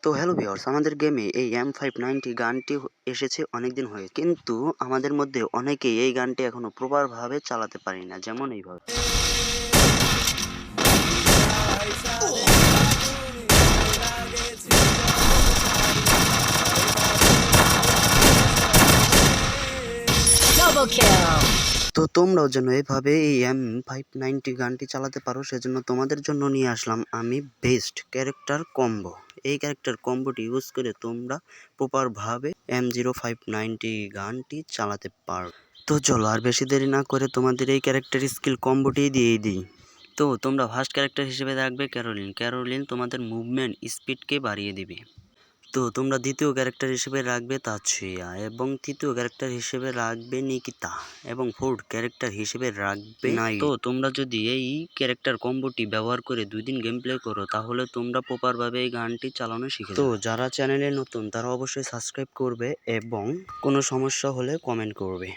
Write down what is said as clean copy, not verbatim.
তো hello viewers, আমাদের গেমে এই M590 গানটি এসেছে অনেকদিন হয়ে, কিন্তু আমাদের মধ্যে অনেকেই এই গানটি এখনো প্রপার ভাবে চালাতে পারি না, যেমন এইভাবে। Double kill! তো তোমরাও যেন এভাবে এই M590 গানটি চালাতে পারো, সেজন্য তোমাদের জন্য নিয়ে আসলাম আমি বেস্ট ক্যারেক্টার কম্বো। এই ক্যারেক্টার কম্বোটি ইউজ করে তোমরা প্রপার ভাবে M0590 গানটি চালাতে পারো। তো চলো আর বেশি দেরি না করে তোমাদের এই ক্যারেক্টার স্কিল কম্বোটি দিয়ে দিই। তো তোমরা ফার্স্ট ক্যারেক্টার হিসেবে রাখবে ক্যারোলিন তোমাদের মুভমেন্ট স্পিডকে বাড়িয়ে দিবে। তো তোমরা দ্বিতীয় ক্যারেক্টার হিসেবে রাখবে তাৎসুয়া, এবং তৃতীয় ক্যারেক্টার হিসেবে রাখবে নিকিতা, এবং ফোর্থ ক্যারেক্টার হিসেবে রাখবে নাই। তো তোমরা যদি এই ক্যারেক্টার কম্বোটি ব্যবহার করে 2 দিন গেম প্লে করো, তাহলে তোমরা প্রপারভাবে এই গানটি চালানো শিখে যাবে। তো যারা চ্যানেলে নতুন তারা অবশ্যই সাবস্ক্রাইব করবে এবং কোনো সমস্যা হলে কমেন্ট করবে।